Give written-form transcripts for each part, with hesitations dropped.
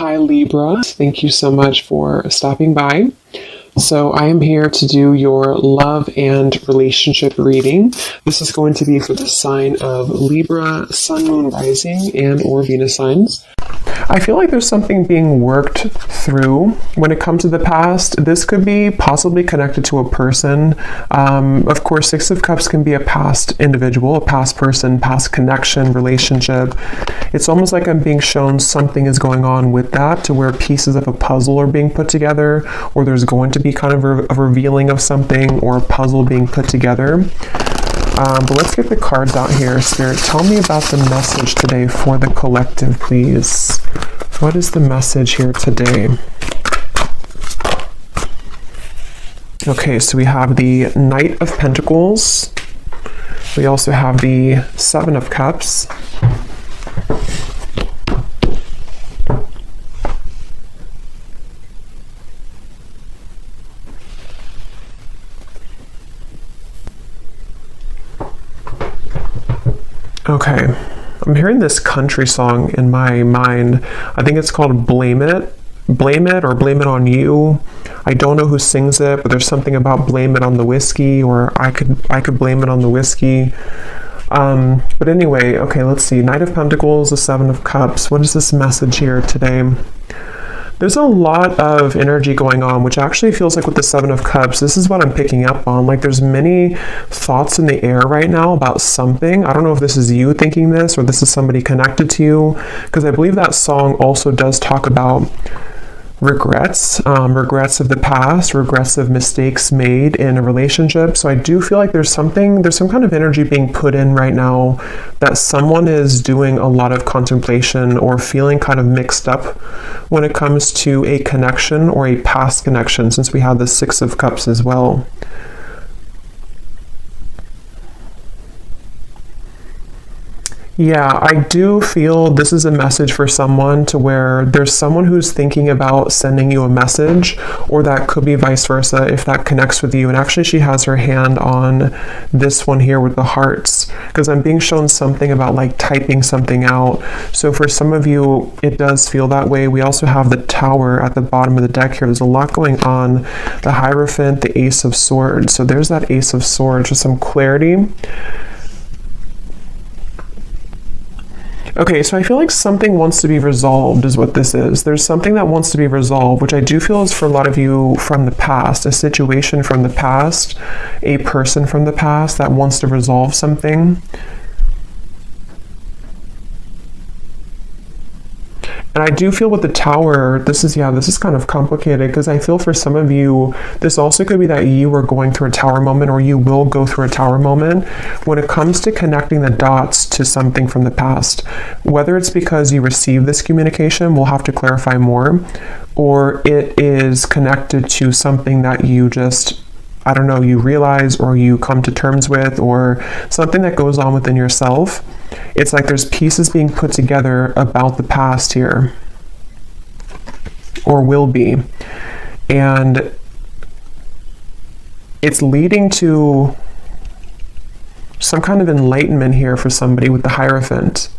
Hi Libra, thank you so much for stopping by. So I am here to do your love and relationship reading. This is going to be for the sign of Libra, Sun, Moon, Rising, and or Venus signs. I feel like there's something being worked through when it comes to the past. This could be possibly connected to a person. Of course, Six of Cups can be a past individual, a past person, past connection, relationship. It's almost like I'm being shown something is going on with that, to where pieces of a puzzle are being put together, or there's going to be kind of a revealing of something or a puzzle being put together. But let's get the cards out here. Spirit, tell me about the message today for the collective, please. What is the message here today? Okay, so we have the Knight of Pentacles. We also have the Seven of Cups. Okay, I'm hearing this country song in my mind. I think it's called Blame It or Blame It on You. I don't know who sings it, but there's something about blame it on the whiskey, or I could blame it on the whiskey. But anyway, okay, let's see. Knight of Pentacles, the Seven of Cups. What is this message here today? There's a lot of energy going on, which actually feels like with the Seven of Cups, this is what I'm picking up on. Like there's many thoughts in the air right now about something. I don't know if this is you thinking this or this is somebody connected to you, because I believe that song also does talk about regrets, regrets of the past, regrets of mistakes made in a relationship. So I do feel like there's some kind of energy being put in right now that someone is doing a lot of contemplation or feeling kind of mixed up when it comes to a connection or a past connection, since we have the Six of Cups as well. Yeah, I do feel this is a message for someone, to where there's someone who's thinking about sending you a message, or that could be vice versa if that connects with you. And actually she has her hand on this one here with the hearts, because I'm being shown something about like typing something out. So for some of you, it does feel that way. We also have the Tower at the bottom of the deck here. There's a lot going on. The Hierophant, the Ace of Swords. So there's that Ace of Swords with some clarity. Okay, so I feel like something wants to be resolved is what this is. There's something that wants to be resolved, which I do feel is for a lot of you from the past, a situation from the past, a person from the past that wants to resolve something. And I do feel with the Tower, this is kind of complicated, because I feel for some of you, this also could be that you are going through a Tower moment, or you will go through a Tower moment when it comes to connecting the dots to something from the past. Whether it's because you received this communication, we'll have to clarify more, or it is connected to something that you just, I don't know, you realize or you come to terms with, or something that goes on within yourself. It's like there's pieces being put together about the past here, or will be. And it's leading to some kind of enlightenment here for somebody with the Hierophant.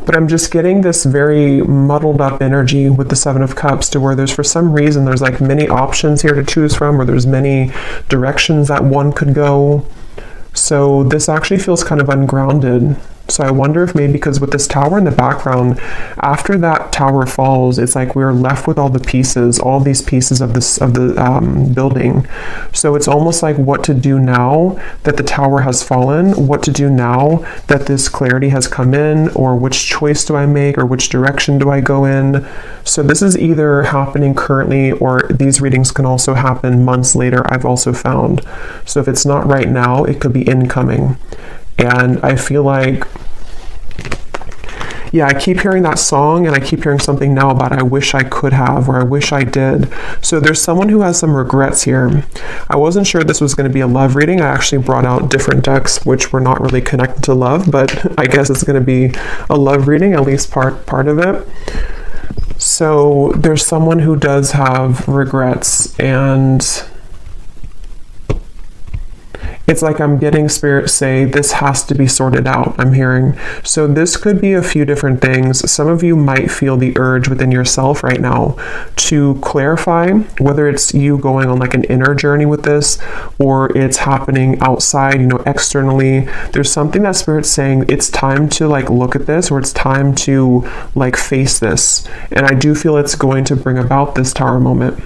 But I'm just getting this very muddled up energy with the Seven of Cups, to where there's, for some reason, there's like many options here to choose from, or there's many directions that one could go. So this actually feels kind of ungrounded. So I wonder if maybe because with this Tower in the background, after that Tower falls, it's like we're left with all the pieces, all these pieces of the building. So it's almost like what to do now that the Tower has fallen, what to do now that this clarity has come in, or which choice do I make, or which direction do I go in. So this is either happening currently, or these readings can also happen months later, I've also found. So if it's not right now, it could be incoming. And I feel like, yeah, I keep hearing that song, and I keep hearing something now about I wish I could have, or I wish I did. So there's someone who has some regrets here. I wasn't sure this was going to be a love reading. I actually brought out different decks which were not really connected to love, but I guess it's going to be a love reading, at least part of it. So there's someone who does have regrets, and It's like I'm getting Spirit say this has to be sorted out, I'm hearing. So this could be a few different things. Some of you might feel the urge within yourself right now to clarify whether it's you going on like an inner journey with this, or it's happening outside, you know, externally. There's something that Spirit's saying it's time to like look at this, or it's time to like face this. And I do feel it's going to bring about this Tower moment.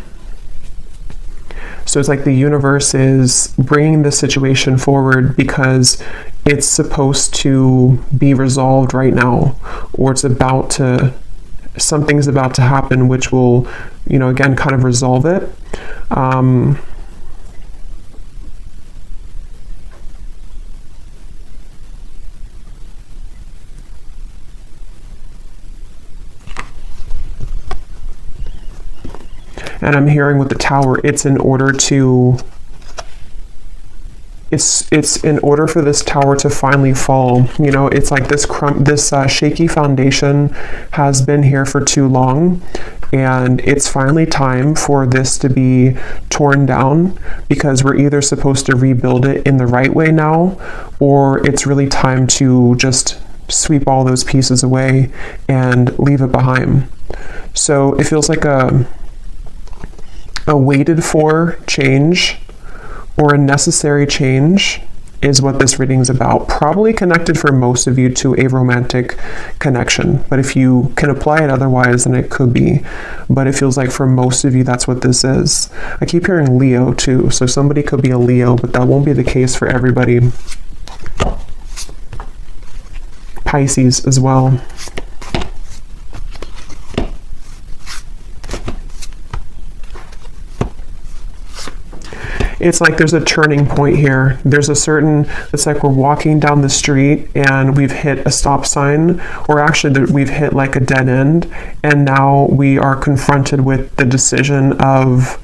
So it's like the universe is bringing this situation forward because it's supposed to be resolved right now, or it's about to, something's about to happen, which will, you know, again, kind of resolve it. And I'm hearing with the Tower, it's in order to, it's in order for this Tower to finally fall. You know, it's like this shaky foundation has been here for too long, and it's finally time for this to be torn down, because we're either supposed to rebuild it in the right way now, or it's really time to just sweep all those pieces away and leave it behind. So it feels like a waited for change, or a necessary change, is what this reading's about. Probably connected for most of you to a romantic connection, but if you can apply it otherwise, then it could be. But it feels like for most of you, that's what this is. I keep hearing Leo too, so somebody could be a Leo, but that won't be the case for everybody. Pisces as well. It's like there's a turning point here. There's a certain, it's like we're walking down the street and we've hit a stop sign, or actually we've hit like a dead end, and now we are confronted with the decision of,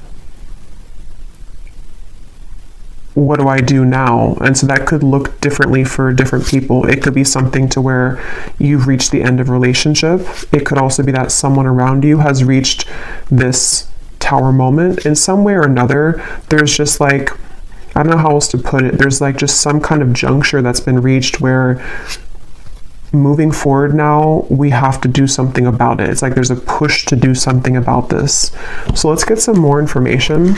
what do I do now? And so that could look differently for different people. It could be something to where you've reached the end of relationship. It could also be that someone around you has reached this Tower moment in some way or another. There's just like, I don't know how else to put it, there's like just some kind of juncture that's been reached where moving forward now, we have to do something about it. It's like there's a push to do something about this. So let's get some more information.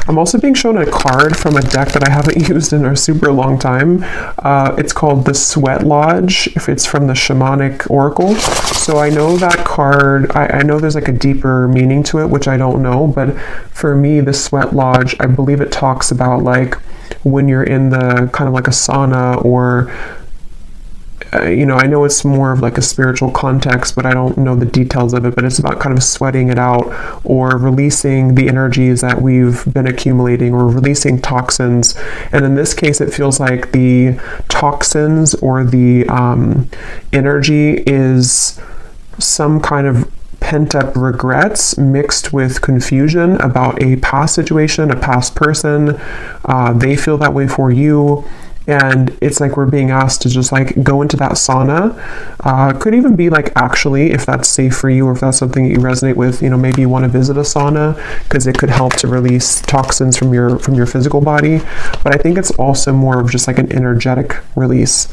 I'm also being shown a card from a deck that I haven't used in a super long time. It's called the Sweat Lodge, if it's from the Shamanic Oracle. So I know that card, I know there's like a deeper meaning to it, which I don't know, but for me, the Sweat Lodge, I believe it talks about like when you're in the kind of like a sauna, or you know, I know it's more of like a spiritual context, but I don't know the details of it, but it's about kind of sweating it out, or releasing the energies that we've been accumulating, or releasing toxins. And in this case, it feels like the toxins or the energy is some kind of pent-up regrets mixed with confusion about a past situation, a past person. They feel that way for you. And it's like we're being asked to just like go into that sauna. Could even be like, actually, if that's safe for you, or if that's something that you resonate with, you know, maybe you want to visit a sauna because it could help to release toxins from your physical body. But I think it's also more of just like an energetic release.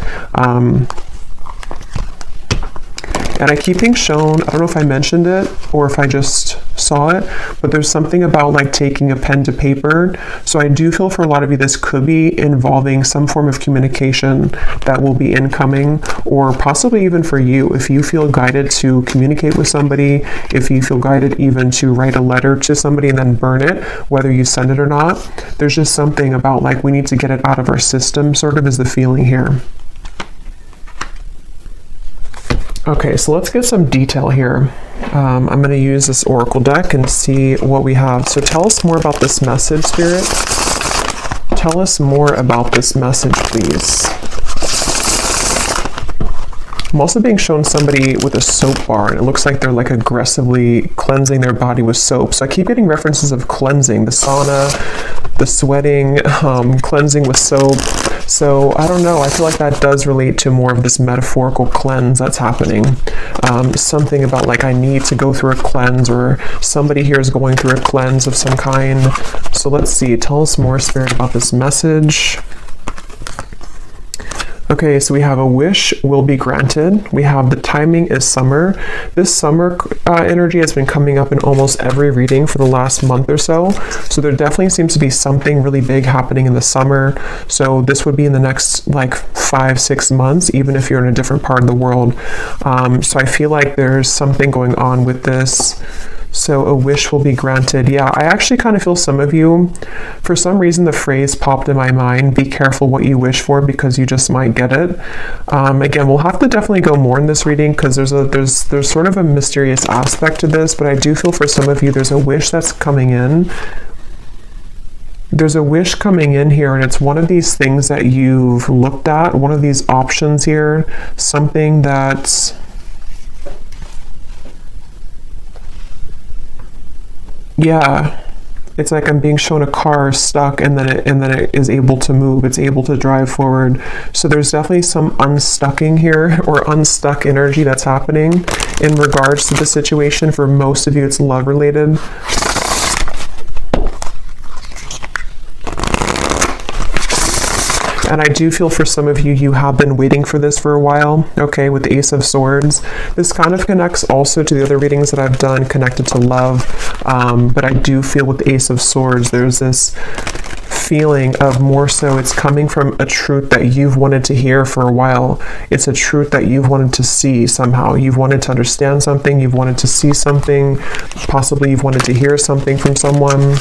And I keep being shown, I don't know if I mentioned it or if I just saw it, but there's something about like taking a pen to paper. So I do feel for a lot of you, this could be involving some form of communication that will be incoming, or possibly even for you, if you feel guided to communicate with somebody, if you feel guided even to write a letter to somebody and then burn it, whether you send it or not. There's just something about like, we need to get it out of our system, sort of is the feeling here. Okay, so let's get some detail here. I'm going to use this Oracle deck and see what we have. So tell us more about this message, Spirit. Tell us more about this message, please. I'm also being shown somebody with a soap bar, and it looks like they're like aggressively cleansing their body with soap. So I keep getting references of cleansing, the sauna, the sweating, cleansing with soap. So I don't know, I feel like that does relate to more of this metaphorical cleanse that's happening. Something about like I need to go through a cleanse, or somebody here is going through a cleanse of some kind. So let's see, tell us more, Spirit, about this message. Okay, so we have a wish will be granted. We have the timing is summer. This summer energy has been coming up in almost every reading for the last month or so. So there definitely seems to be something really big happening in the summer. So this would be in the next like 5-6 months, even if you're in a different part of the world. So I feel like there's something going on with this. So a wish will be granted. Yeah, I actually kind of feel some of you, for some reason the phrase popped in my mind, be careful what you wish for because you just might get it. Again, we'll have to definitely go more in this reading because there's sort of a mysterious aspect to this, but I do feel for some of you there's a wish that's coming in. There's a wish coming in here, and it's one of these things that you've looked at, one of these options here, something that's yeah, it's like I'm being shown a car stuck and then it is able to move, it's able to drive forward. So there's definitely some unstucking here, or unstuck energy that's happening in regards to the situation. For most of you, it's love related. And I do feel for some of you, you have been waiting for this for a while, okay, with the Ace of Swords. This kind of connects also to the other readings that I've done connected to love, but I do feel with the Ace of Swords, there's this feeling of more so it's coming from a truth that you've wanted to hear for a while. It's a truth that you've wanted to see somehow. You've wanted to understand something, you've wanted to see something, possibly you've wanted to hear something from someone.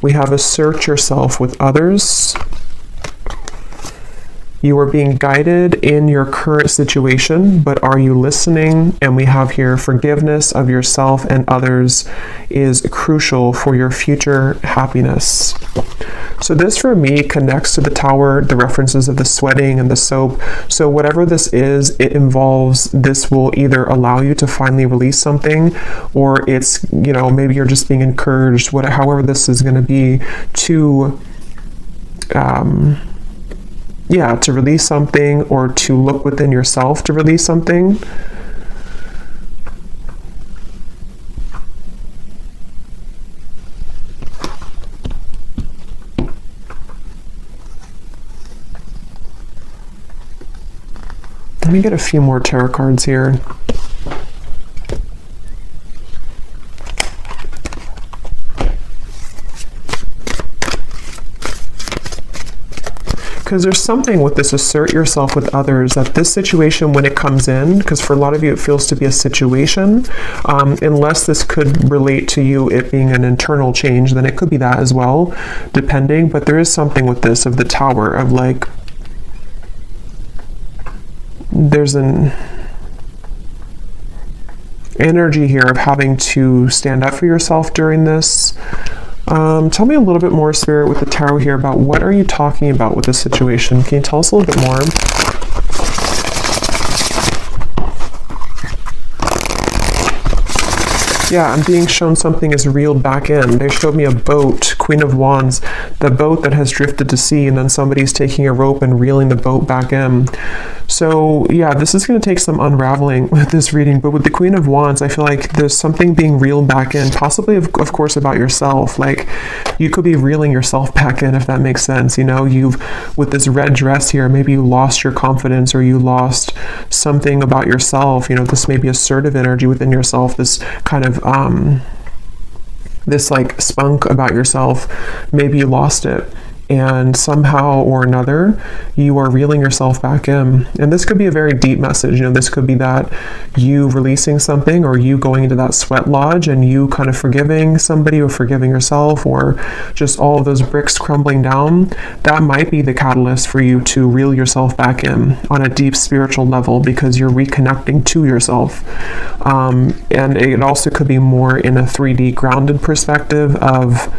We have assert yourself with others. You are being guided in your current situation, but are you listening? And we have here forgiveness of yourself and others is crucial for your future happiness. So this for me connects to the Tower, the references of the sweating and the soap. So whatever this is, it involves, this will either allow you to finally release something, or it's, you know, maybe you're just being encouraged, however this is going to be, to to release something, or to look within yourself to release something. Let me get a few more tarot cards here. Because there's something with this assert yourself with others, that this situation, when it comes in, because for a lot of you it feels to be a situation, unless this could relate to you it being an internal change, then it could be that as well, depending. But there is something with this of the Tower, of like, there's an energy here of having to stand up for yourself during this. Tell me a little bit more, Spirit, with the Tarot here about what are you talking about with this situation. Can you tell us a little bit more? Yeah, I'm being shown something is reeled back in. They showed me a boat, Queen of Wands, the boat that has drifted to sea, and then somebody's taking a rope and reeling the boat back in. So yeah, this is going to take some unraveling with this reading, but with the Queen of Wands, I feel like there's something being reeled back in, possibly of course about yourself. Like you could be reeling yourself back in, if that makes sense. You know, with this red dress here, maybe you lost your confidence, or you lost something about yourself. You know, this may be assertive energy within yourself, this kind of this like spunk about yourself. Maybe you lost it, and somehow or another you are reeling yourself back in. And this could be a very deep message. You know, this could be that you releasing something, or you going into that sweat lodge and you kind of forgiving somebody, or forgiving yourself, or just all of those bricks crumbling down. That might be the catalyst for you to reel yourself back in on a deep spiritual level, because you're reconnecting to yourself. And it also could be more in a 3D grounded perspective of,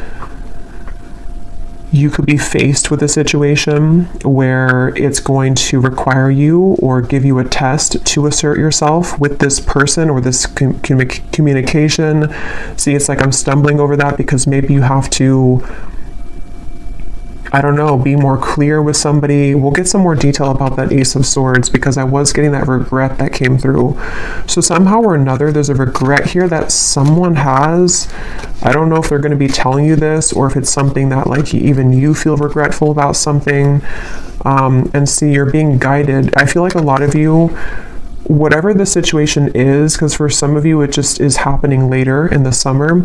you could be faced with a situation where it's going to require you or give you a test to assert yourself with this person or this communication. See, it's like I'm stumbling over that because maybe you have to I don't know, be more clear with somebody. We'll get some more detail about that Ace of Swords because I was getting that regret that came through. So somehow or another, there's a regret here that someone has. I don't know if they're going to be telling you this or if it's something that like even you feel regretful about something. And see, you're being guided. I feel like a lot of you, whatever the situation is, because for some of you it just is happening later in the summer,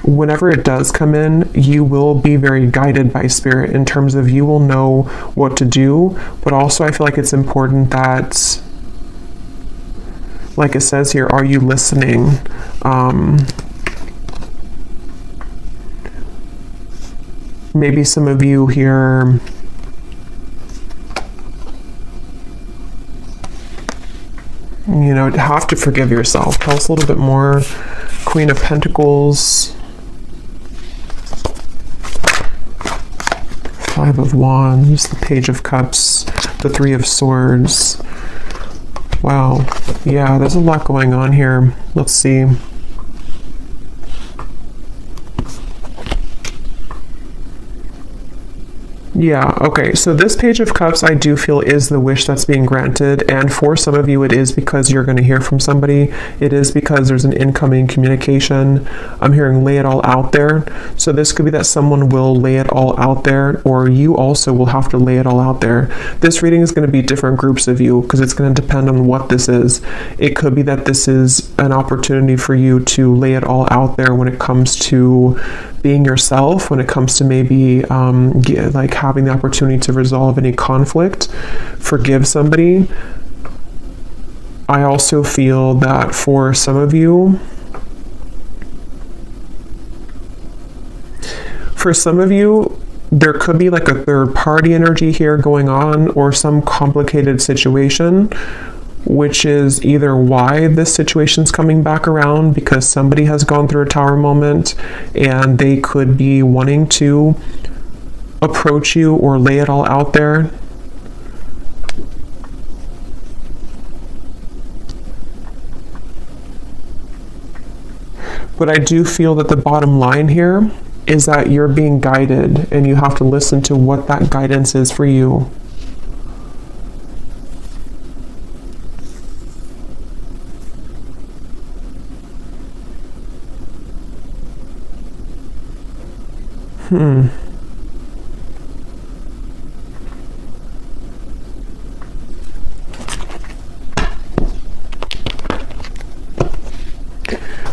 whenever it does come in, you will be very guided by spirit in terms of you will know what to do. But also I feel like it's important that, like it says here, are you listening? Maybe some of you here, you know, have to forgive yourself. Tell us a little bit more. Queen of Pentacles, Five of Wands, the Page of Cups, the Three of Swords. Wow. Yeah, there's a lot going on here. Let's see. Yeah, okay, so this Page of Cups I do feel is the wish that's being granted, and for some of you it is because you're going to hear from somebody. It is because there's an incoming communication. I'm hearing lay it all out there. So this could be that someone will lay it all out there, or you also will have to lay it all out there. This reading is going to be different groups of you because it's going to depend on what this is. It could be that this is an opportunity for you to lay it all out there when it comes to being yourself, when it comes to maybe like having the opportunity to resolve any conflict, forgive somebody. I also feel that for some of you, there could be like a third party energy here going on, or some complicated situation, which is either why this situation's coming back around, because somebody has gone through a tower moment and they could be wanting to approach you or lay it all out there. But I do feel that the bottom line here is that you're being guided and you have to listen to what that guidance is for you.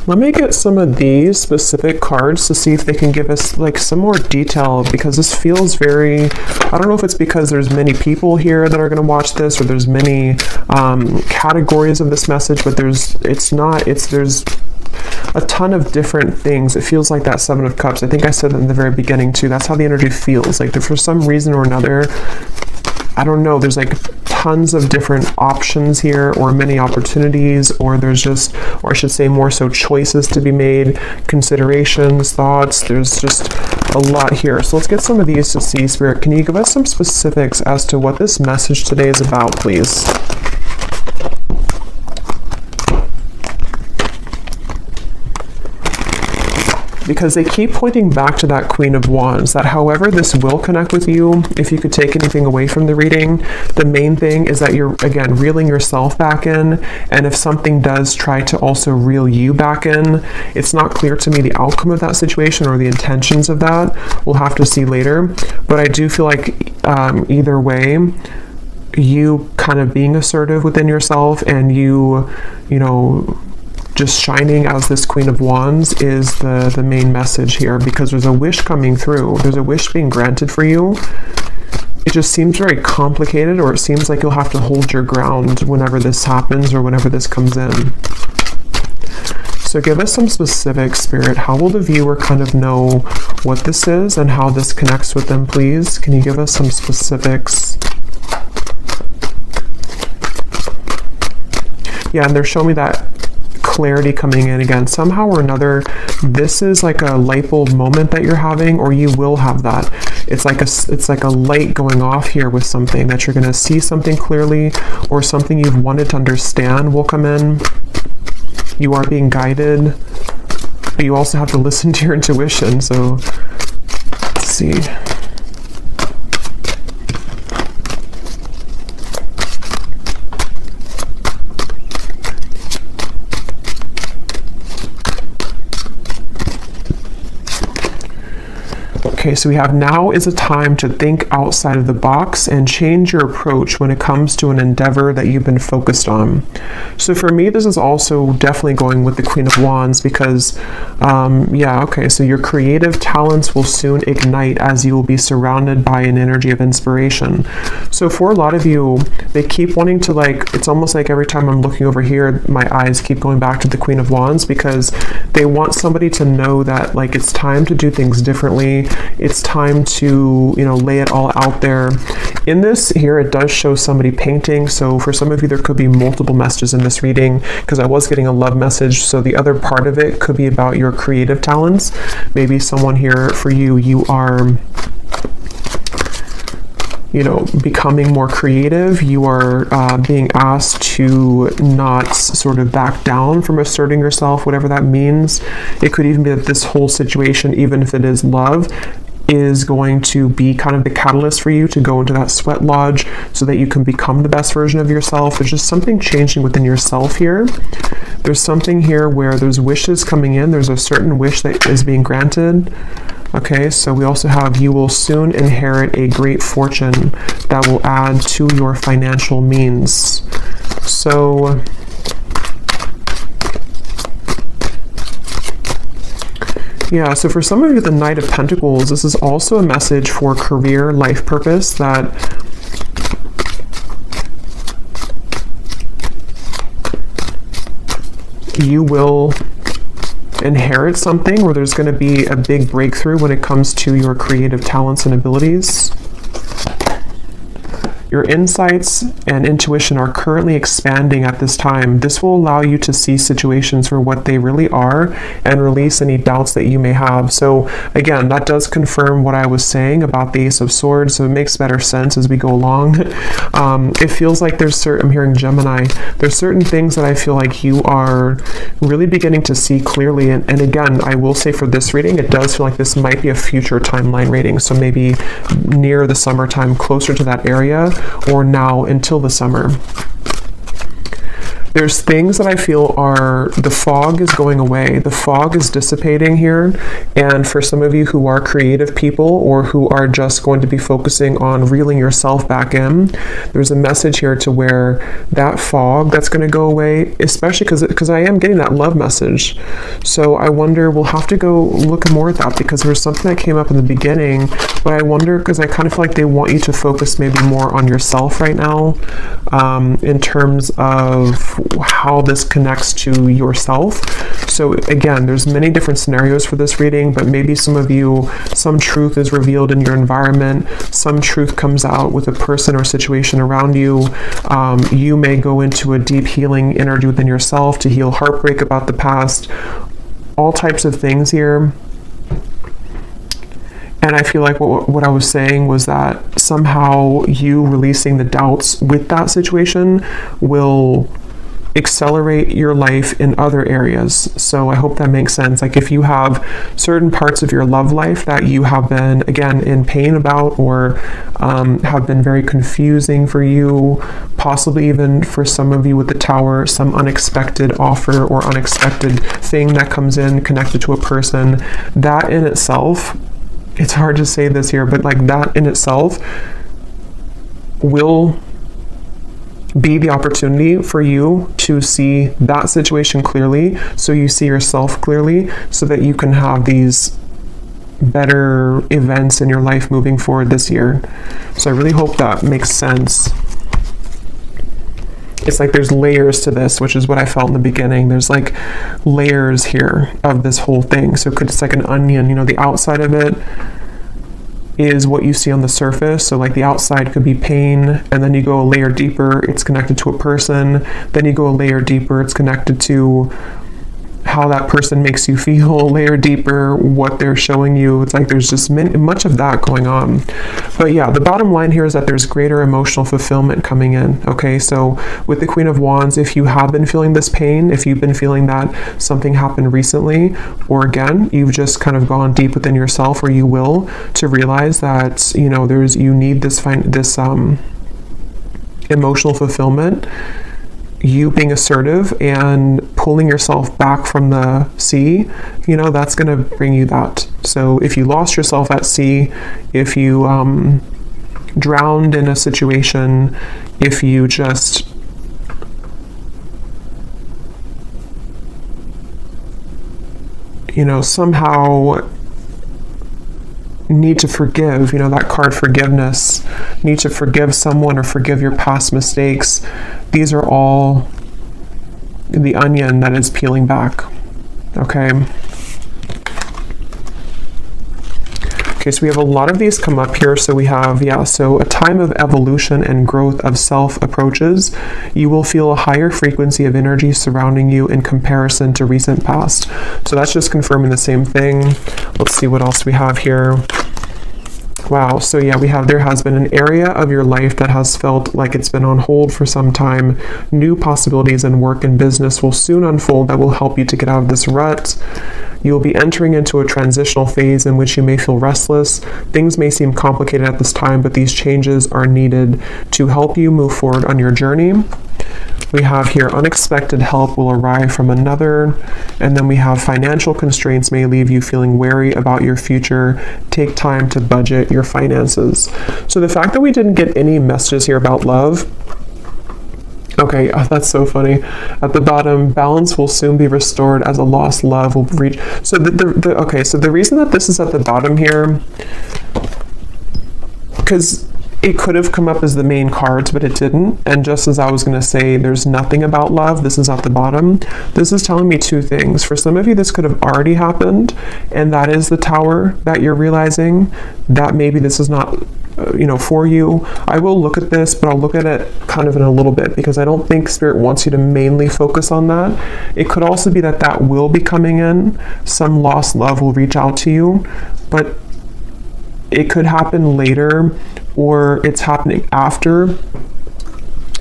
Let me get some of these specific cards to see if they can give us like some more detail, because this feels very, I don't know if it's because there's many people here that are going to watch this, or there's many categories of this message, but there's a ton of different things. It feels like that Seven of Cups. I think I said that in the very beginning too. That's how the energy feels. Like for some reason or another, I don't know, there's like tons of different options here, or many opportunities, or there's just, or I should say more so choices to be made, considerations, thoughts. There's just a lot here. So let's get some of these to see. Spirit, can you give us some specifics as to what this message today is about, please? Because they keep pointing back to that Queen of Wands, that however this will connect with you, if you could take anything away from the reading, the main thing is that you're, again, reeling yourself back in, and if something does try to also reel you back in, it's not clear to me the outcome of that situation or the intentions of that. We'll have to see later, but I do feel like either way, you kind of being assertive within yourself and you know, just shining as this Queen of Wands is the main message here, because there's a wish coming through. There's a wish being granted for you. It just seems very complicated, or it seems like you'll have to hold your ground whenever this happens or whenever this comes in. So give us some specific, Spirit. How will the viewer kind of know what this is and how this connects with them, please? Can you give us some specifics? Yeah, and they're showing me that clarity coming in again. Somehow or another, this is like a light bulb moment that you're having, or you will have that. It's like a light going off here with something, that you're going to see something clearly, or something you've wanted to understand will come in. You are being guided, but you also have to listen to your intuition. So let's see. Okay, so we have now is a time to think outside of the box and change your approach when it comes to an endeavor that you've been focused on. So for me, this is also definitely going with the Queen of Wands because, yeah, okay, so your creative talents will soon ignite as you will be surrounded by an energy of inspiration. So for a lot of you, they keep wanting to, like, it's almost like every time I'm looking over here, my eyes keep going back to the Queen of Wands because they want somebody to know that, like, it's time to do things differently. It's time to, you know, lay it all out there. In this here, it does show somebody painting. So for some of you, there could be multiple messages in this reading because I was getting a love message. So the other part of it could be about your creative talents. Maybe someone here for you, you are, you know, becoming more creative. You are being asked to not sort of back down from asserting yourself, whatever that means. It could even be that this whole situation, even if it is love, is going to be kind of the catalyst for you to go into that sweat lodge so that you can become the best version of yourself. There's just something changing within yourself here. There's something here where there's wishes coming in. There's a certain wish that is being granted. Okay, so we also have you will soon inherit a great fortune that will add to your financial means. So yeah, so for some of you, the Knight of Pentacles, this is also a message for career, life purpose, that you will inherit something where there's going to be a big breakthrough when it comes to your creative talents and abilities. Your insights and intuition are currently expanding at this time. This will allow you to see situations for what they really are and release any doubts that you may have. So again, that does confirm what I was saying about the Ace of Swords, so it makes better sense as we go along. It feels like there's certain, I'm hearing Gemini, there's certain things that I feel like you are really beginning to see clearly. And again, I will say for this reading, it does feel like this might be a future timeline reading. So maybe near the summertime, closer to that area, or now until the summer. There's things that I feel are, the fog is going away. The fog is dissipating here. And for some of you who are creative people or who are just going to be focusing on reeling yourself back in, there's a message here to where that fog that's going to go away, especially because I am getting that love message. So I wonder, we'll have to go look more at that because there's something that came up in the beginning, but I wonder, because I kind of feel like they want you to focus maybe more on yourself right now, in terms of how this connects to yourself. So again, there's many different scenarios for this reading, but maybe some of you, some truth is revealed in your environment, some truth comes out with a person or situation around you. You may go into a deep healing energy within yourself to heal heartbreak about the past, all types of things here. And I feel like what I was saying was that somehow you releasing the doubts with that situation will accelerate your life in other areas. So I hope that makes sense. Like if you have certain parts of your love life that you have been, again, in pain about, or have been very confusing for you, possibly even for some of you with the Tower, some unexpected offer or unexpected thing that comes in connected to a person, that in itself, it's hard to say this here, but like that in itself will be the opportunity for you to see that situation clearly, so you see yourself clearly, so that you can have these better events in your life moving forward this year. So I really hope that makes sense. It's like there's layers to this, which is what I felt in the beginning. There's like layers here of this whole thing. So it's like an onion, you know, the outside of it is what you see on the surface. So like the outside could be pain, and then you go a layer deeper, it's connected to a person. Then you go a layer deeper, it's connected to how that person makes you feel, layer deeper, what they're showing you. It's like there's just much of that going on. But yeah, the bottom line here is that there's greater emotional fulfillment coming in. Okay, so with the Queen of Wands, if you have been feeling this pain, if you've been feeling that something happened recently, or again, you've just kind of gone deep within yourself, or you will, to realize that, you know, you need this emotional fulfillment. you being assertive and pulling yourself back from the sea, you know, that's going to bring you that. So if you lost yourself at sea, if you drowned in a situation, if you just somehow need to forgive, that card forgiveness, need to forgive someone or forgive your past mistakes. These are all the onion that is peeling back. Okay. Okay, so we have a lot of these come up here. So we have, so a time of evolution and growth of self approaches. You will feel a higher frequency of energy surrounding you in comparison to recent past. So that's just confirming the same thing. Let's see what else we have here. Wow, so we have, there has been an area of your life that has felt like it's been on hold for some time. New possibilities in work and business will soon unfold that will help you to get out of this rut. You'll be entering into a transitional phase in which you may feel restless. Things may seem complicated at this time, but these changes are needed to help you move forward on your journey. We have here unexpected help will arrive from another, and then we have financial constraints may leave you feeling wary about your future. Take time to budget your finances. So the fact that we didn't get any messages here about love, okay, that's so funny. At the bottom, balance will soon be restored as a lost love will reach. So so the reason that this is at the bottom here, because it could have come up as the main cards, but it didn't. And just as I was going to say, there's nothing about love, this is at the bottom. This is telling me two things. For some of you, this could have already happened, and that is the Tower that you're realizing that maybe this is not for you. I will look at this, but I'll look at it kind of in a little bit, because I don't think Spirit wants you to mainly focus on that. It could also be that will be coming in. Some lost love will reach out to you, but it could happen later, or it's happening after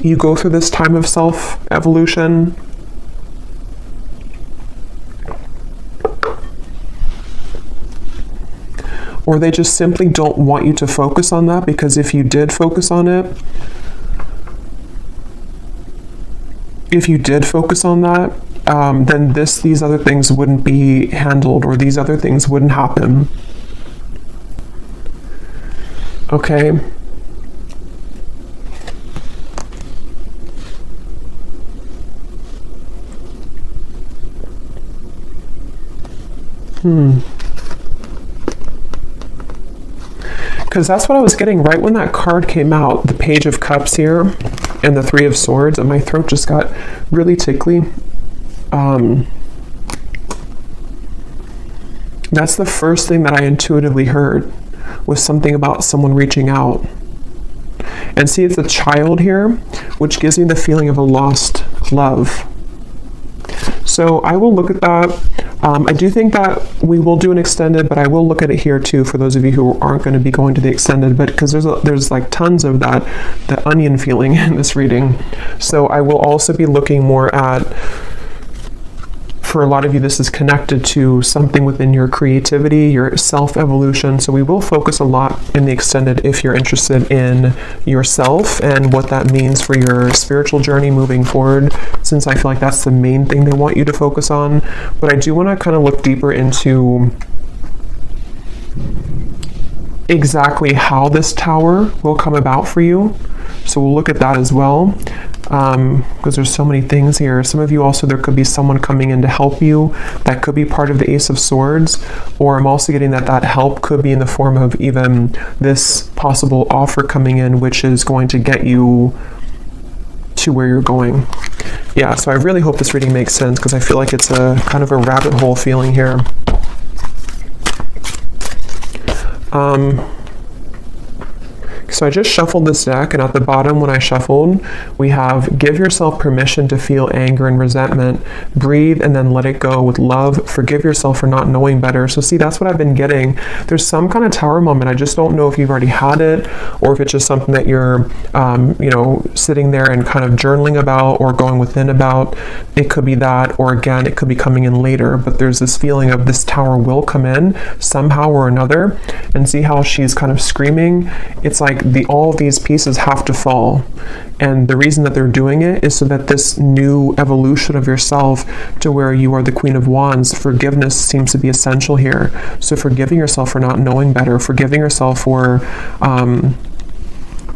you go through this time of self-evolution. Or they just simply don't want you to focus on that, because if you did focus on it, then these other things wouldn't be handled, or these other things wouldn't happen. Okay. Because that's what I was getting right when that card came out, the Page of Cups here and the Three of Swords, and my throat just got really tickly. That's the first thing that I intuitively heard, was something about someone reaching out. And see, it's a child here, which gives me the feeling of a lost love. So I will look at that. I do think that we will do an extended, but I will look at it here too for those of you who aren't going to be going to the extended, but because there's like tons of the onion feeling in this reading. So I will also be looking more at, for a lot of you, this is connected to something within your creativity, your self-evolution. So we will focus a lot in the extended if you're interested in yourself and what that means for your spiritual journey moving forward, since I feel like that's the main thing they want you to focus on. But I do want to kind of look deeper into exactly how this Tower will come about for you. So we'll look at that as well. Because there's so many things here. Some of you also, there could be someone coming in to help you. That could be part of the Ace of Swords. Or I'm also getting that help could be in the form of even this possible offer coming in, which is going to get you to where you're going. Yeah, so I really hope this reading makes sense, because I feel like it's a kind of a rabbit hole feeling here. So I just shuffled this deck, and at the bottom when I shuffled, we have give yourself permission to feel anger and resentment, breathe and then let it go with love, forgive yourself for not knowing better. So see, that's what I've been getting. There's some kind of Tower moment. I just don't know if you've already had it, or if it's just something that you're, sitting there and kind of journaling about or going within about. It could be that, or again, it could be coming in later, but there's this feeling of this Tower will come in somehow or another. And see how she's kind of screaming? It's like all of these pieces have to fall. And the reason that they're doing it is so that this new evolution of yourself to where you are the Queen of Wands, forgiveness seems to be essential here. So forgiving yourself for not knowing better, forgiving yourself for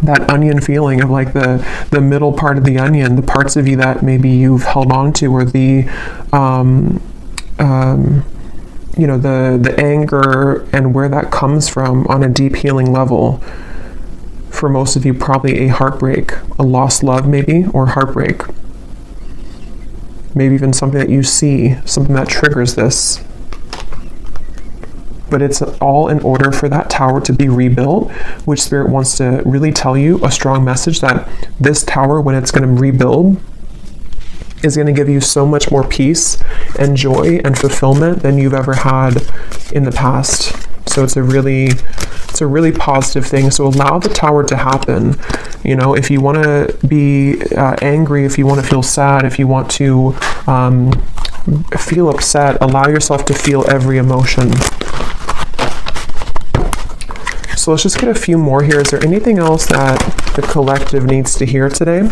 that onion feeling of like the middle part of the onion, the parts of you that maybe you've held on to, or the you know, the anger and where that comes from on a deep healing level. For most of you, probably a heartbreak, a lost love maybe, or heartbreak. Maybe even something that you see, something that triggers this. But it's all in order for that tower to be rebuilt, which Spirit wants to really tell you a strong message that this tower, when it's going to rebuild, is going to give you so much more peace and joy and fulfillment than you've ever had in the past. So it's a really positive thing. So allow the tower to happen. You know, if you want to be angry, if you want to feel sad, if you want to feel upset, allow yourself to feel every emotion. So let's just get a few more here. Is there anything else that the collective needs to hear today?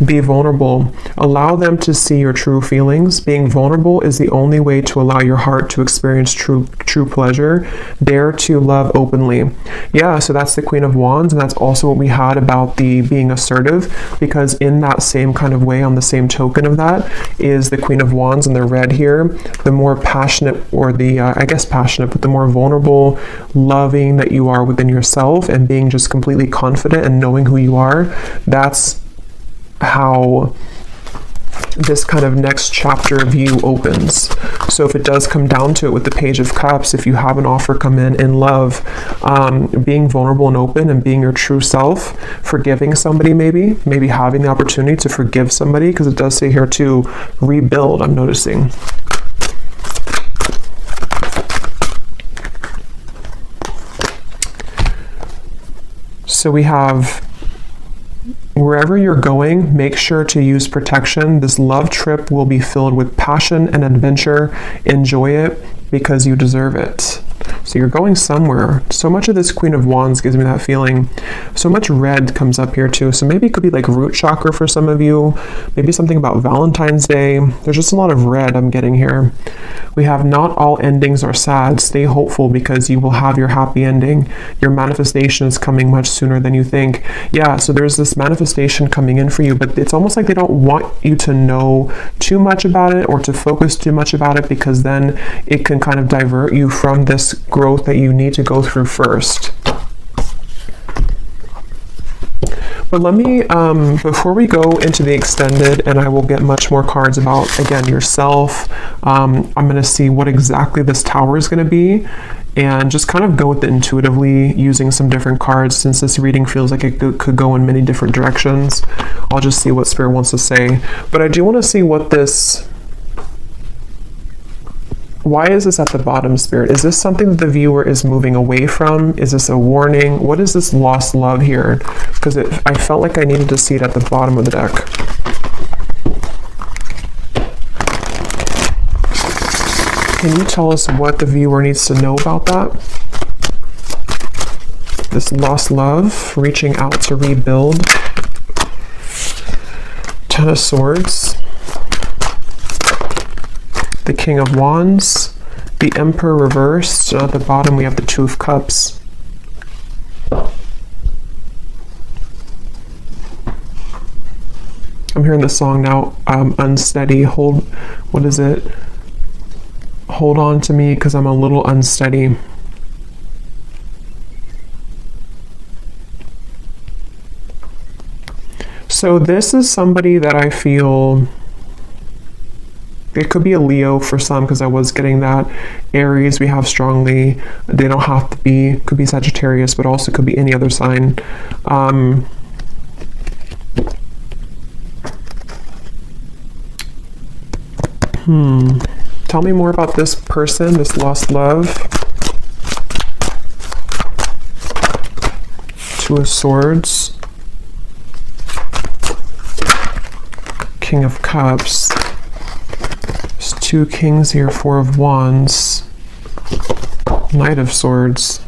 Be vulnerable. Allow them to see your true feelings. Being vulnerable is the only way to allow your heart to experience true pleasure. Dare to love openly. Yeah, so that's the Queen of Wands, and that's also what we had about the being assertive, because in that same kind of way, on the same token of that, is the Queen of Wands in the red here. The more passionate, or the, I guess passionate, but the more vulnerable, loving that you are within yourself, and being just completely confident and knowing who you are, that's how this kind of next chapter of you opens. So if it does come down to it with the Page of Cups, if you have an offer come in love, being vulnerable and open and being your true self, forgiving somebody, maybe having the opportunity to forgive somebody, because it does say here to rebuild, I'm noticing. So we have, wherever you're going, make sure to use protection. This love trip will be filled with passion and adventure. Enjoy it because you deserve it. So you're going somewhere. So much of this Queen of Wands gives me that feeling. So much red comes up here too. So maybe it could be like root chakra for some of you. Maybe something about Valentine's Day. There's just a lot of red I'm getting here. We have not all endings are sad. Stay hopeful because you will have your happy ending. Your manifestation is coming much sooner than you think. Yeah, so there's this manifestation coming in for you, but it's almost like they don't want you to know too much about it or to focus too much about it, because then it can kind of divert you from this growth that you need to go through first. But let me, before we go into the extended, and I will get much more cards about, again, yourself, I'm going to see what exactly this tower is going to be, and just kind of go with it intuitively using some different cards, since this reading feels like it could go in many different directions. I'll just see what Spirit wants to say. But I do want to see what this... Why is this at the bottom, Spirit? Is this something that the viewer is moving away from? Is this a warning? What is this lost love here? Because I felt like I needed to see it at the bottom of the deck. Can you tell us what the viewer needs to know about that? This lost love, reaching out to rebuild. Ten of Swords. The King of Wands, the Emperor reversed. At the bottom we have the Two of Cups. I'm hearing the song now, Unsteady. What is it? Hold on to me because I'm a little unsteady. So this is somebody that I feel... It could be a Leo for some, because I was getting that. Aries we have strongly. They don't have to be. Could be Sagittarius, but also could be any other sign. Tell me more about this person, this lost love. Two of Swords. King of Cups. There's two Kings here, Four of Wands. Knight of Swords.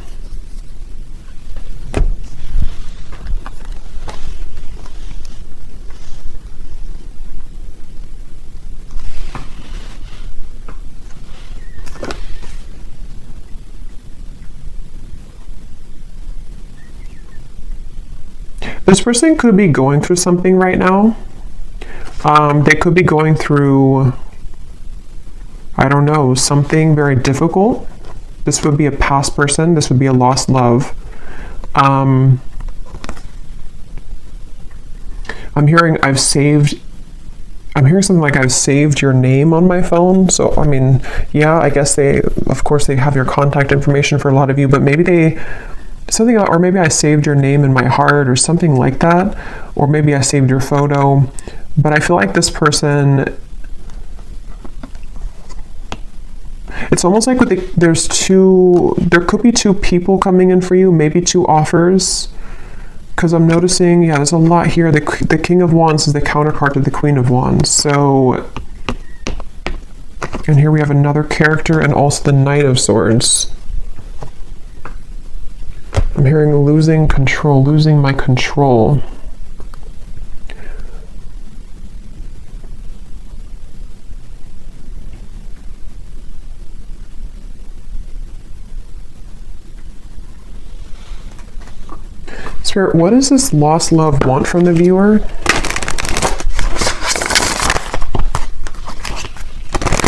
This person could be going through something right now. They could be going through, I don't know, something very difficult. This would be a past person. This would be a lost love. I'm hearing something like I've saved your name on my phone. So, I mean, yeah, I guess of course they have your contact information for a lot of you, but maybe or maybe I saved your name in my heart or something like that. Or maybe I saved your photo. But I feel like this person, it's almost like there could be two people coming in for you, maybe two offers. Because I'm noticing, yeah, there's a lot here. The King of Wands is the counterpart to the Queen of Wands. So, and here we have another character and also the Knight of Swords. I'm hearing losing control, losing my control. Spirit, what does this lost love want from the viewer?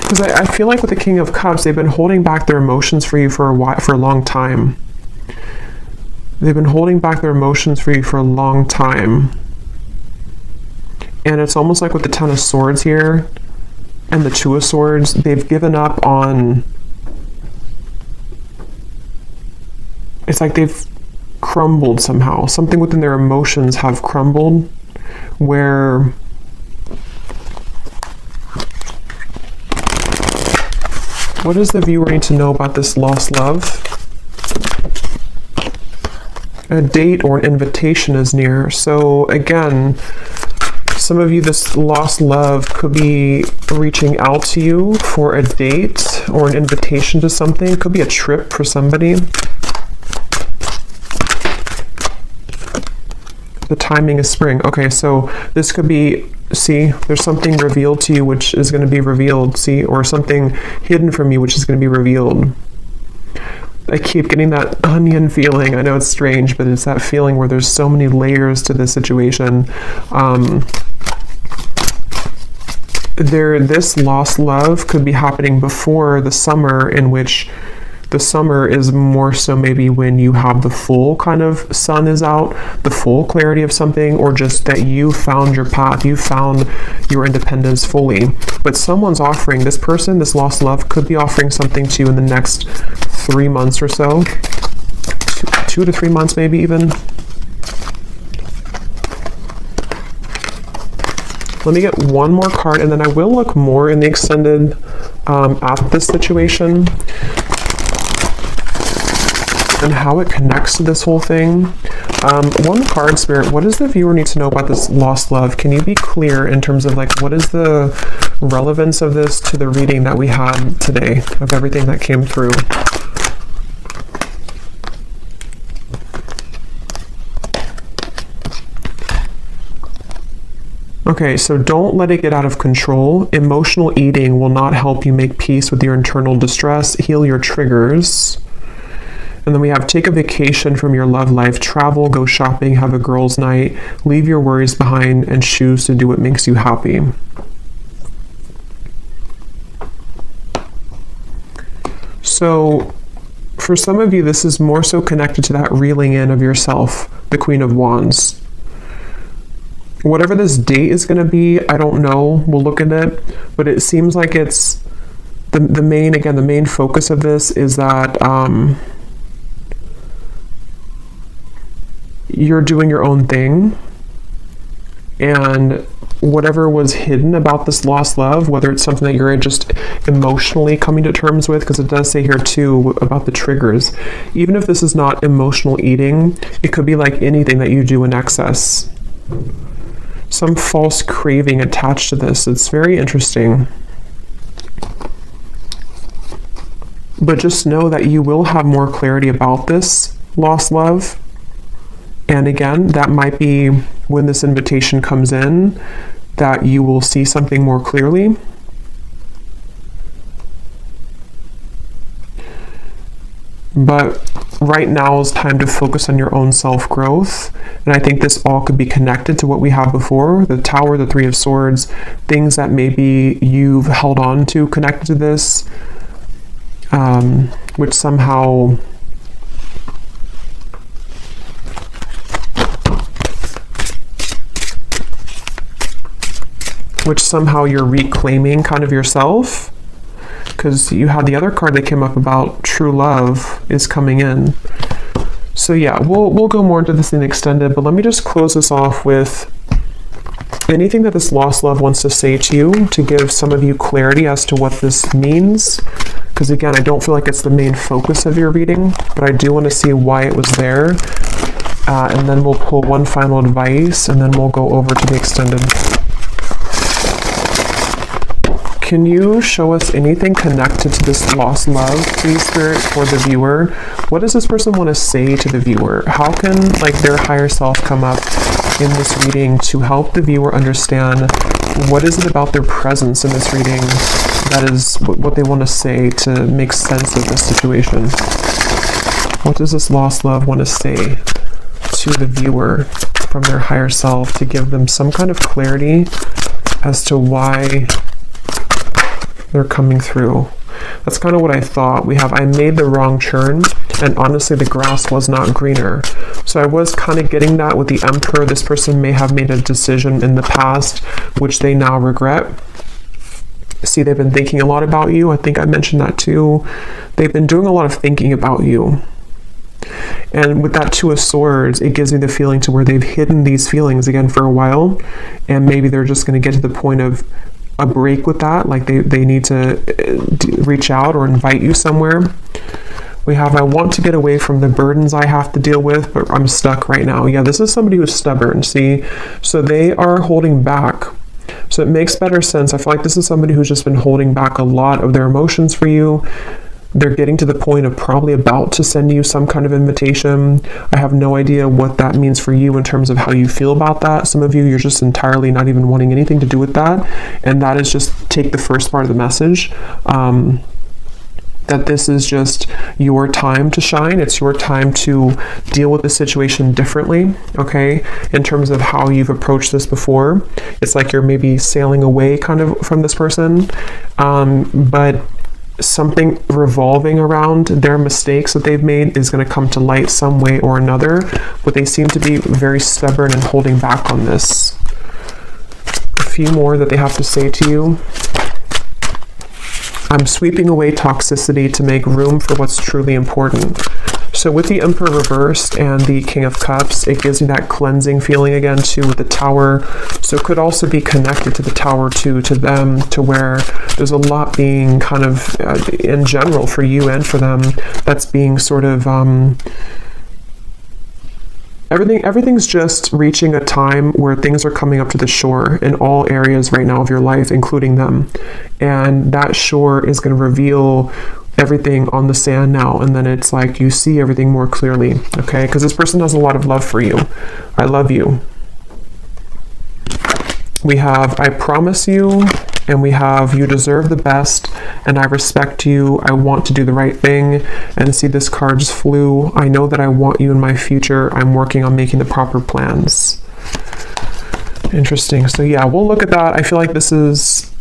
Because I feel like with the King of Cups, they've been holding back their emotions for you for a long time. They've been holding back their emotions for you for a long time. And it's almost like with the Ten of Swords here and the Two of Swords, they've given up on... It's like they've crumbled somehow. Something within their emotions have crumbled where what does the viewer need to know about this lost love? A date or an invitation is near. So again, some of you, this lost love could be reaching out to you for a date or an invitation to something. It could be a trip for somebody. The timing is spring. Okay, so this could be, see, there's something revealed to you which is going to be revealed, see, or something hidden from you which is going to be revealed. I keep getting that onion feeling. I know it's strange, but it's that feeling where there's so many layers to this situation. This lost love could be happening before the summer, in which the summer is more so maybe when you have the full kind of sun is out, the full clarity of something, or just that you found your path, you found your independence fully. But someone's offering, this person, this lost love, could be offering something to you in the next 3 months or so. 2 to 3 months maybe even. Let me get one more card and then I will look more in the extended at this situation and how it connects to this whole thing. One card, Spirit, what does the viewer need to know about this lost love? Can you be clear in terms of like, what is the relevance of this to the reading that we had today, of everything that came through? Okay, so don't let it get out of control. Emotional eating will not help you make peace with your internal distress, heal your triggers. And then we have take a vacation from your love life, travel, go shopping, have a girls' night, leave your worries behind, and choose to do what makes you happy. So for some of you, this is more so connected to that reeling in of yourself, the Queen of Wands. Whatever this date is going to be, I don't know. We'll look at it. But it seems like it's the main focus of this is that you're doing your own thing. And whatever was hidden about this lost love, whether it's something that you're just emotionally coming to terms with, because it does say here too about the triggers. Even if this is not emotional eating, it could be like anything that you do in excess. Some false craving attached to this. It's very interesting. But just know that you will have more clarity about this lost love. And again, that might be when this invitation comes in, that you will see something more clearly. But right now is time to focus on your own self-growth. And I think this all could be connected to what we have before, the Tower, the Three of Swords, things that maybe you've held on to connected to this, which somehow you're reclaiming kind of yourself, because you had the other card that came up about true love is coming in. So yeah, we'll go more into this in extended, but let me just close this off with anything that this lost love wants to say to you, to give some of you clarity as to what this means. Because again, I don't feel like it's the main focus of your reading, but I do want to see why it was there. And then we'll pull one final advice, and then we'll go over to the extended. Can you show us anything connected to this lost love, please, Spirit, for the viewer? What does this person want to say to the viewer? How can their higher self come up in this reading to help the viewer understand what is it about their presence in this reading that is what they want to say to make sense of this situation? What does this lost love want to say to the viewer from their higher self to give them some kind of clarity as to why they're coming through? That's kind of what I thought. We have, I made the wrong turn, and honestly the grass was not greener. So I was kind of getting that with the Emperor. This person may have made a decision in the past which they now regret. See, they've been thinking a lot about you. I think I mentioned that too. They've been doing a lot of thinking about you. And with that Two of Swords, it gives me the feeling to where they've hidden these feelings again for a while, and maybe they're just going to get to the point of a break with that, like they need to reach out or invite you somewhere. We have, I want to get away from the burdens I have to deal with, but I'm stuck right now. Yeah, this is somebody who's stubborn, see? So they are holding back. So it makes better sense. I feel like this is somebody who's just been holding back a lot of their emotions for you. They're getting to the point of probably about to send you some kind of invitation. I have no idea what that means for you in terms of how you feel about that. Some of you, you're just entirely not even wanting anything to do with that. And that is just take the first part of the message. That this is just your time to shine. It's your time to deal with the situation differently, okay? In terms of how you've approached this before. It's like you're maybe sailing away kind of from this person. But something revolving around their mistakes that they've made is going to come to light some way or another, but they seem to be very stubborn and holding back on this. A few more that they have to say to you. I'm sweeping away toxicity to make room for what's truly important. So with the Emperor reversed and the King of Cups, it gives me that cleansing feeling again too with the Tower. So it could also be connected to the Tower too, to them, to where there's a lot being kind of in general for you and for them that's being sort of everything's just reaching a time where things are coming up to the shore in all areas right now of your life, including them. And that shore is going to reveal everything on the sand now, and then it's like you see everything more clearly, okay? Because this person has a lot of love for you. I love you. We have, I promise you, and we have, you deserve the best, and I respect you. I want to do the right thing. And see, this card just flew. I know that I want you in my future. I'm working on making the proper plans. Interesting. So yeah, we'll look at that. I feel like this is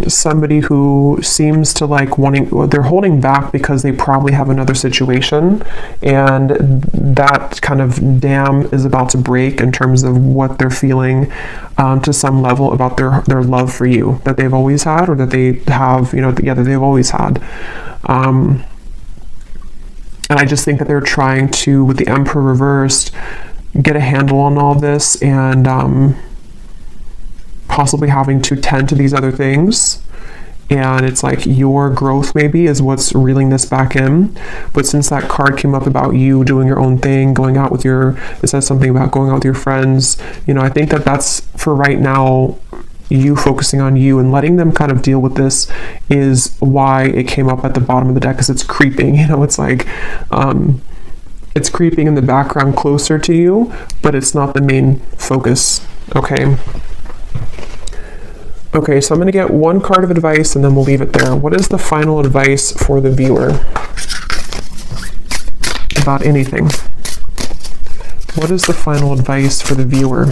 somebody who seems to like wanting, they're holding back because they probably have another situation, and that kind of dam is about to break in terms of what they're feeling to some level about their love for you that they've always had, or that they have, you know, that they've always had. And I just think that they're trying to, with the Emperor reversed, get a handle on all this, and possibly having to tend to these other things. And it's like your growth maybe is what's reeling this back in. But since that card came up about you doing your own thing, going out with your, it says something about going out with your friends, you know, I think that that's for right now you focusing on you and letting them kind of deal with this is why it came up at the bottom of the deck, because it's creeping. You know, it's like it's creeping in the background closer to you, but it's not the main focus. Okay. Okay, so I'm going to get one card of advice and then we'll leave it there. What is the final advice for the viewer about anything? What is the final advice for the viewer?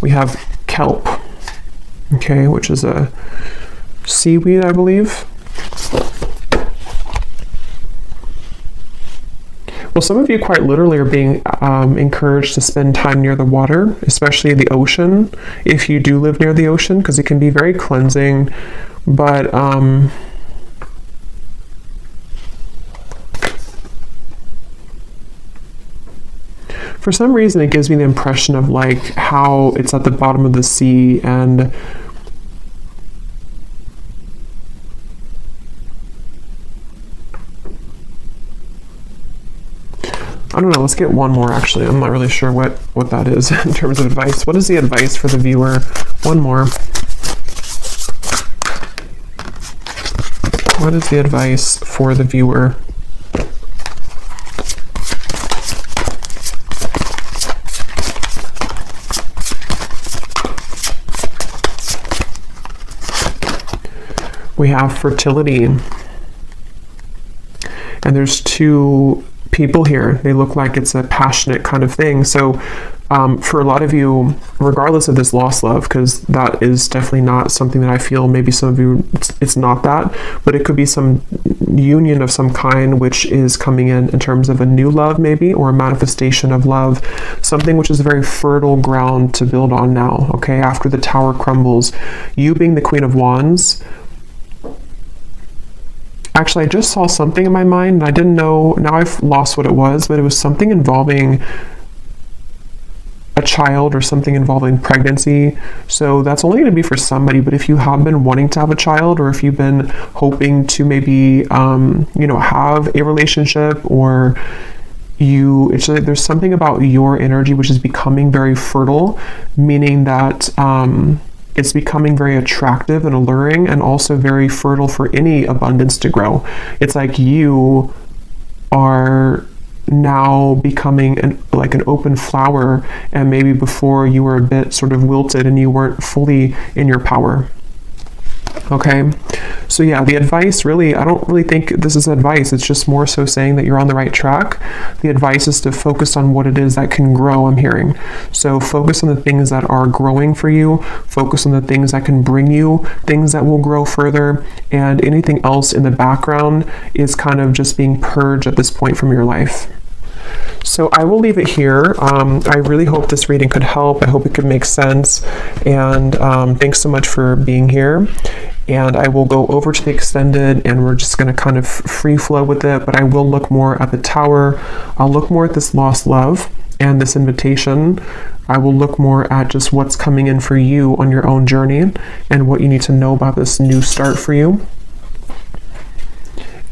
We have kelp, okay, which is a seaweed, I believe. Well, some of you quite literally are being encouraged to spend time near the water, especially the ocean, if you do live near the ocean, because it can be very cleansing. But for some reason, it gives me the impression of like how it's at the bottom of the sea, and I don't know, let's get one more actually. I'm not really sure what that is in terms of advice. What is the advice for the viewer? One more. What is the advice for the viewer? We have fertility. And there's two people here. They look like it's a passionate kind of thing. So for a lot of you, regardless of this lost love, because that is definitely not something that I feel, maybe some of you, it's not that, but it could be some union of some kind which is coming in terms of a new love maybe, or a manifestation of love, something which is very fertile ground to build on now, okay, after the tower crumbles. You being the Queen of Wands, actually, I just saw something in my mind, and I didn't know, now I've lost what it was, but it was something involving a child or something involving pregnancy. So that's only going to be for somebody, but if you have been wanting to have a child, or if you've been hoping to maybe, you know, have a relationship, or it's like there's something about your energy which is becoming very fertile, meaning that it's becoming very attractive and alluring, and also very fertile for any abundance to grow. It's like you are now becoming like an open flower, and maybe before you were a bit sort of wilted and you weren't fully in your power. Okay, so yeah, the advice really, I don't really think this is advice. It's just more so saying that you're on the right track. The advice is to focus on what it is that can grow, I'm hearing. So focus on the things that are growing for you, focus on the things that can bring you things that will grow further, and anything else in the background is kind of just being purged at this point from your life. So I will leave it here. I really hope this reading could help. I hope it could make sense. And thanks so much for being here. And I will go over to the extended, and we're just going to kind of free flow with it. But I will look more at the tower. I'll look more at this lost love and this invitation. I will look more at just what's coming in for you on your own journey, and what you need to know about this new start for you.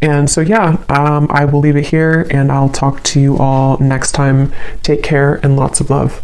And so, yeah, I will leave it here, and I'll talk to you all next time. Take care and lots of love.